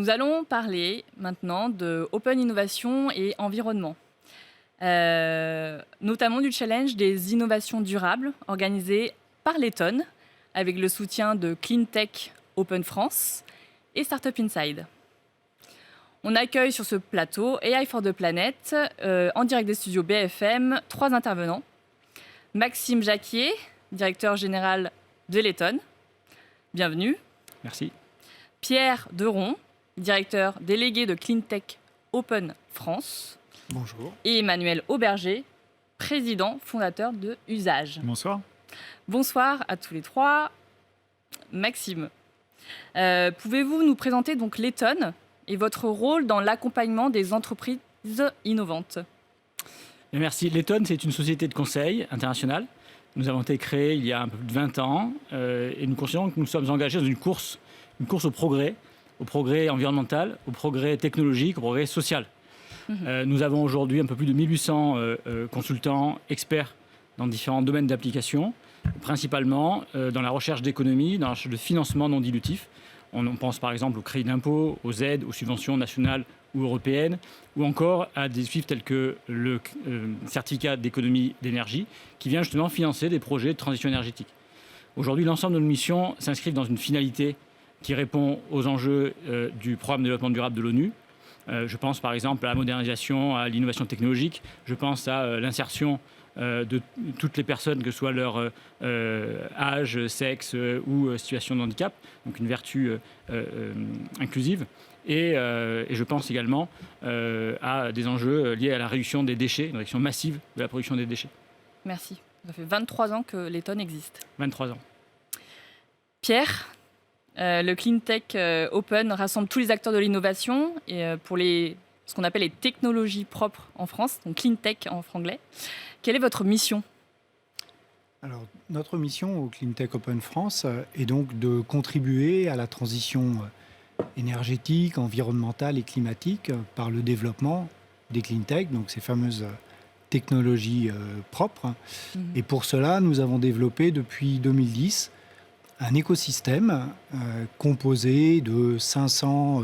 Nous allons parler maintenant de Open Innovation et environnement, notamment du challenge des innovations durables organisé par l'Eton avec le soutien de Cleantech Open France et Startup Inside. On accueille sur ce plateau AI for the Planet, en direct des studios BFM, 3 intervenants. Maxime Jacquier, directeur général de l'Eton. Bienvenue. Merci. Pierre Deron, directeur délégué de Cleantech Open France. Bonjour. Et Emmanuel Auberger, président fondateur de Usage. Bonsoir. Bonsoir à tous les 3. Maxime, pouvez-vous nous présenter donc l'Eton et votre rôle dans l'accompagnement des entreprises innovantes? Merci. L'Eton, c'est une société de conseil internationale. Nous avons été créés il y a un peu plus de 20 ans et nous considérons que nous sommes engagés dans une course au progrès environnemental, au progrès technologique, au progrès social. Nous avons aujourd'hui un peu plus de 1800 consultants, experts dans différents domaines d'application, principalement dans la recherche d'économies, dans la recherche de financement non dilutif. On pense par exemple au crédit d'impôt, aux aides, aux subventions nationales ou européennes, ou encore à des dispositifs tels que le certificat d'économie d'énergie, qui vient justement financer des projets de transition énergétique. Aujourd'hui, l'ensemble de nos missions s'inscrivent dans une finalité qui répond aux enjeux du programme de développement durable de l'ONU. Je pense par exemple à la modernisation, à l'innovation technologique, je pense à l'insertion de toutes les personnes, que ce soit leur âge, sexe ou situation de handicap, donc une vertu inclusive. Et je pense également à des enjeux liés à la réduction des déchets, une réduction massive de la production des déchets. Merci. Ça fait 23 ans que l'Eton existe. 23 ans. Pierre, le Cleantech Open rassemble tous les acteurs de l'innovation et pour ce qu'on appelle les technologies propres en France, donc Cleantech en franglais. Quelle est votre mission? Alors, notre mission au Cleantech Open France est donc de contribuer à la transition énergétique, environnementale et climatique par le développement des Cleantech, donc ces fameuses technologies propres. Et pour cela, nous avons développé depuis 2010 un écosystème composé de 500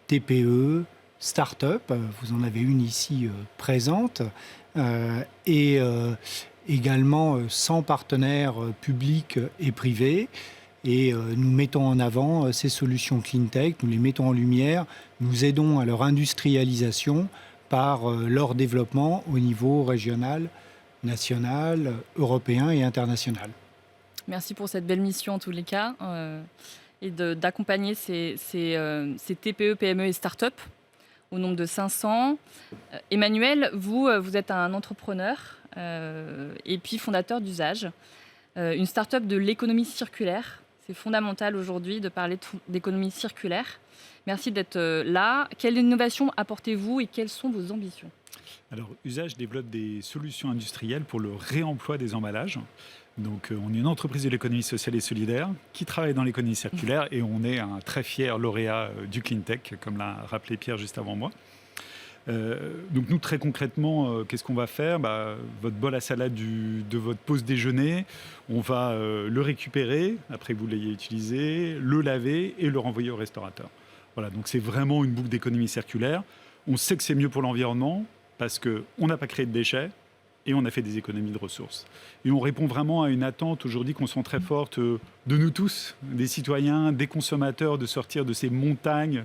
TPE, start-up, vous en avez une ici présente, et également 100 partenaires publics et privés. Et nous mettons en avant ces solutions Cleantech, nous les mettons en lumière, nous aidons à leur industrialisation par leur développement au niveau régional, national, européen et international. Merci pour cette belle mission en tous les cas et d'accompagner ces TPE, PME et start-up au nombre de 500. Emmanuel, vous êtes un entrepreneur et puis fondateur d'Usage, une start-up de l'économie circulaire. C'est fondamental aujourd'hui de parler d'économie circulaire. Merci d'être là. Quelle innovation apportez-vous et quelles sont vos ambitions? Alors, Usage développe des solutions industrielles pour le réemploi des emballages. Donc, on est une entreprise de l'économie sociale et solidaire qui travaille dans l'économie circulaire et on est un très fier lauréat du Cleantech, comme l'a rappelé Pierre juste avant moi. Donc nous, très concrètement, qu'est-ce qu'on va faire? Votre bol à salade de votre pause déjeuner, on va le récupérer après que vous l'ayez utilisé, le laver et le renvoyer au restaurateur. Voilà, donc c'est vraiment une boucle d'économie circulaire. On sait que c'est mieux pour l'environnement parce qu'on n'a pas créé de déchets et on a fait des économies de ressources. Et on répond vraiment à une attente aujourd'hui qu'on sent très forte de nous tous, des citoyens, des consommateurs, de sortir de ces montagnes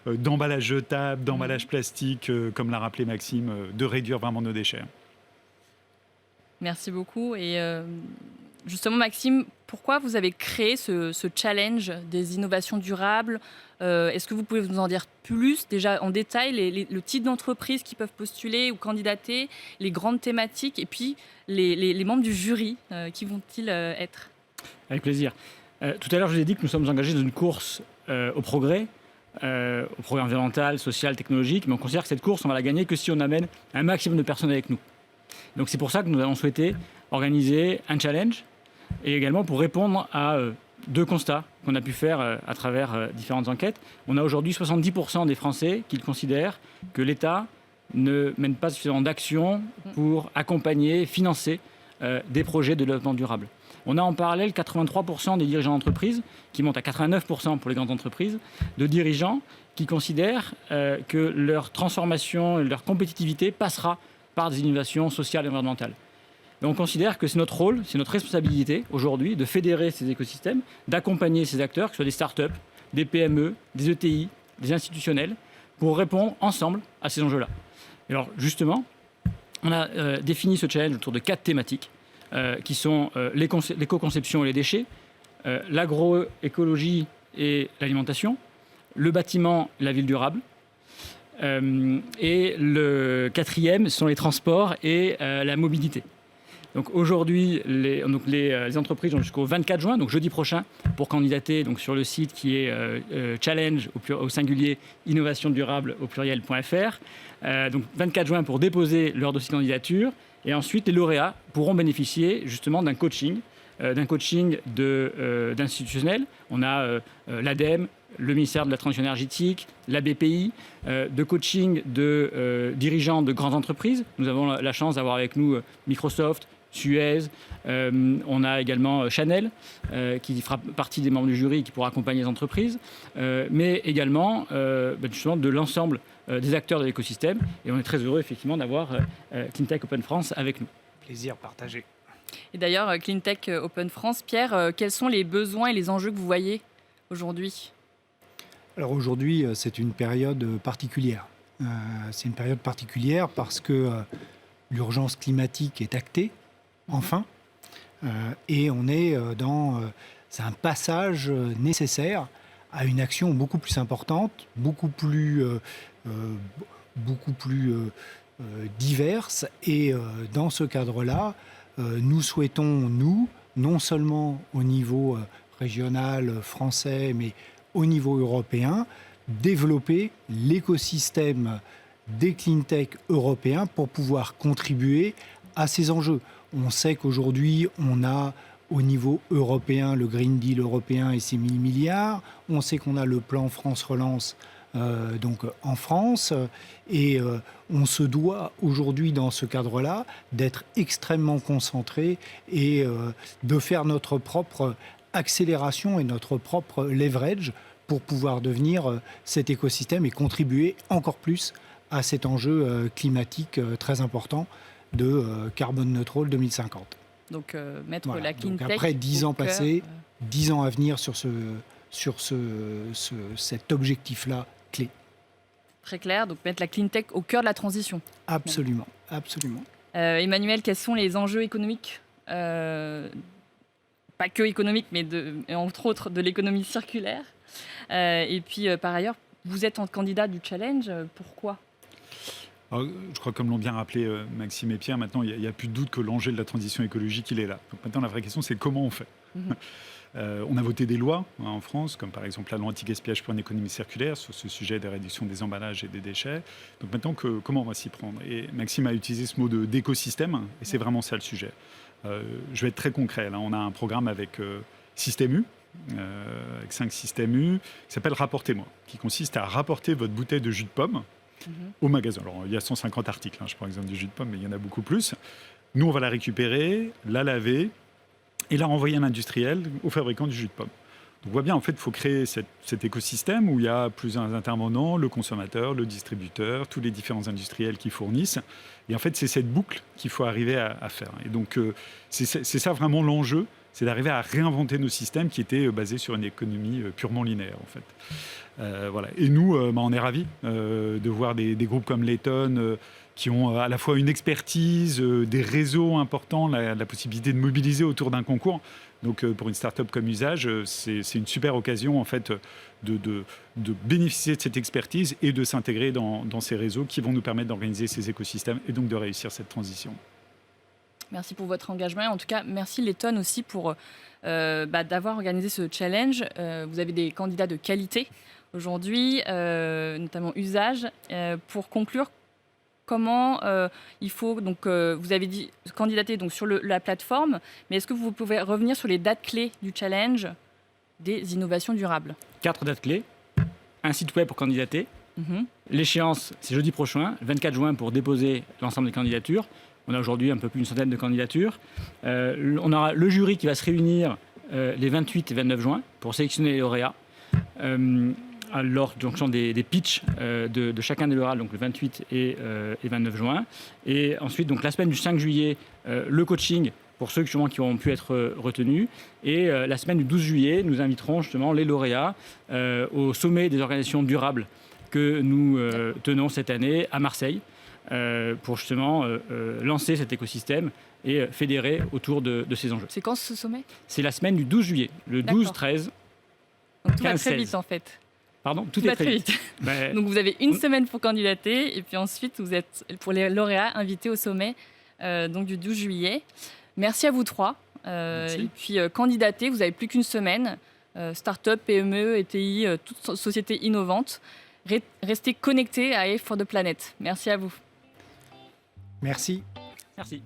d'emballages jetables, d'emballages plastiques, comme l'a rappelé Maxime, de réduire vraiment nos déchets. Merci beaucoup. Et justement, Maxime, pourquoi vous avez créé ce challenge des innovations durables? Est-ce que vous pouvez nous en dire plus, déjà en détail, le type d'entreprises qui peuvent postuler ou candidater, les grandes thématiques et puis les membres du jury, qui vont-ils être? Avec plaisir. Tout à l'heure, je vous ai dit que nous sommes engagés dans une course au progrès environnemental, social, technologique, mais on considère que cette course, on va la gagner que si on amène un maximum de personnes avec nous. Donc c'est pour ça que nous avons souhaité organiser un challenge et également pour répondre à 2 constats qu'on a pu faire à travers différentes enquêtes. On a aujourd'hui 70% des Français qui considèrent que l'État ne mène pas suffisamment d'actions pour accompagner, financer des projets de développement durable. On a en parallèle 83% des dirigeants d'entreprise, qui montent à 89% pour les grandes entreprises, de dirigeants qui considèrent que leur transformation, leur compétitivité passera par des innovations sociales et environnementales. Et on considère que c'est notre rôle, c'est notre responsabilité aujourd'hui de fédérer ces écosystèmes, d'accompagner ces acteurs, que ce soit des startups, des PME, des ETI, des institutionnels, pour répondre ensemble à ces enjeux-là. Et alors justement, on a défini ce challenge autour de 4 thématiques qui sont l'éco-conception et les déchets, l'agroécologie et l'alimentation, le bâtiment, la ville durable, et le 4e sont les transports et la mobilité. Donc aujourd'hui, les entreprises ont jusqu'au 24 juin, donc jeudi prochain, pour candidater donc, sur le site qui est challenge au singulier innovation durable au pluriel.fr. Donc 24 juin pour déposer leur dossier de candidature. Et ensuite, les lauréats pourront bénéficier justement d'un coaching d'institutionnels. On a l'ADEME, le ministère de la Transition énergétique, la BPI, de coaching de dirigeants de grandes entreprises. Nous avons la chance d'avoir avec nous Microsoft, Suez, on a également Chanel qui fera partie des membres du jury et qui pourra accompagner les entreprises, mais également justement de l'ensemble des acteurs de l'écosystème. Et on est très heureux effectivement d'avoir Cleantech Open France avec nous. Plaisir partagé. Et d'ailleurs, Cleantech Open France, Pierre, quels sont les besoins et les enjeux que vous voyez aujourd'hui ? Alors aujourd'hui, c'est une période particulière. C'est une période particulière parce que l'urgence climatique est actée. Enfin, et on est c'est un passage nécessaire à une action beaucoup plus importante, beaucoup plus diverse. Et dans ce cadre-là, nous souhaitons, non seulement au niveau régional français, mais au niveau européen, développer l'écosystème des cleantech européens pour pouvoir contribuer à ces enjeux. On sait qu'aujourd'hui, on a au niveau européen le Green Deal européen et ses 1 000 milliards. On sait qu'on a le plan France Relance donc en France. Et on se doit aujourd'hui, dans ce cadre-là, d'être extrêmement concentré et de faire notre propre accélération et notre propre leverage pour pouvoir devenir cet écosystème et contribuer encore plus à cet enjeu climatique très important de carbone neutral 2050. Donc mettre voilà. la cleantech. Après 10 ans passés, 10 ans à venir sur cet objectif-là clé. Très clair, donc mettre la cleantech au cœur de la transition. Absolument, absolument. Emmanuel, quels sont les enjeux économiques pas que économiques, mais entre autres de l'économie circulaire. Et puis, par ailleurs, vous êtes en candidat du challenge. Pourquoi ? Alors, je crois, comme l'ont bien rappelé Maxime et Pierre, maintenant, il n'y a plus de doute que l'enjeu de la transition écologique, il est là. Donc maintenant, la vraie question, c'est comment on fait. On a voté des lois en France, comme par exemple la loi anti-gaspillage pour une économie circulaire, sur ce sujet des réductions des emballages et des déchets. Donc maintenant, comment on va s'y prendre ? Et Maxime a utilisé ce mot d'écosystème, et c'est vraiment ça le sujet. Je vais être très concret. Là, on a un programme avec Système U, avec 5 systèmes U, qui s'appelle Rapportez-moi, qui consiste à rapporter votre bouteille de jus de pomme au magasin. Alors, il y a 150 articles, je prends l'exemple du jus de pomme, mais il y en a beaucoup plus. Nous, on va la récupérer, la laver et la renvoyer à l'industriel, au fabricant du jus de pomme. Donc, on voit bien, en fait, il faut créer cet écosystème où il y a plusieurs intervenants, le consommateur, le distributeur, tous les différents industriels qui fournissent. Et en fait, c'est cette boucle qu'il faut arriver à faire. Et donc, c'est ça vraiment l'enjeu, c'est d'arriver à réinventer nos systèmes qui étaient basés sur une économie purement linéaire, en fait. Voilà. Et nous, on est ravis de voir des groupes comme Layton qui ont à la fois une expertise, des réseaux importants, la possibilité de mobiliser autour d'un concours. Donc, pour une start-up comme Usage, c'est une super occasion en fait de bénéficier de cette expertise et de s'intégrer dans ces réseaux qui vont nous permettre d'organiser ces écosystèmes et donc de réussir cette transition. Merci pour votre engagement. En tout cas, merci Layton aussi pour d'avoir organisé ce challenge. Vous avez des candidats de qualité aujourd'hui, notamment Usage. Pour conclure, comment il faut, donc, vous avez dit candidater donc, sur la plateforme, mais est-ce que vous pouvez revenir sur les dates clés du challenge des innovations durables ? 4 dates clés, un site web pour candidater. L'échéance, c'est jeudi prochain, 24 juin, pour déposer l'ensemble des candidatures. On a aujourd'hui un peu plus d'une centaine de candidatures. On aura le jury qui va se réunir les 28 et 29 juin pour sélectionner les lauréats. Lors des pitchs de chacun des lauréats, donc le 28 et 29 juin. Et ensuite, donc, la semaine du 5 juillet, le coaching pour ceux justement qui auront pu être retenus. Et la semaine du 12 juillet, nous inviterons justement les lauréats au sommet des organisations durables que nous tenons cette année à Marseille pour justement lancer cet écosystème et fédérer autour de ces enjeux. C'est quand ce sommet? C'est la semaine du 12 juillet, le 12-13. Donc tout va 15, très 16. vite en fait. Pardon, Tout va très vite. Ben, Donc vous avez une semaine pour candidater et puis ensuite vous êtes pour les lauréats invités au sommet donc du 12 juillet. Merci à vous trois. Et puis candidater, vous n'avez plus qu'une semaine. Start-up, PME, ETI, toute société innovante. Restez connectés à A for the Planet. Merci à vous. Merci. Merci.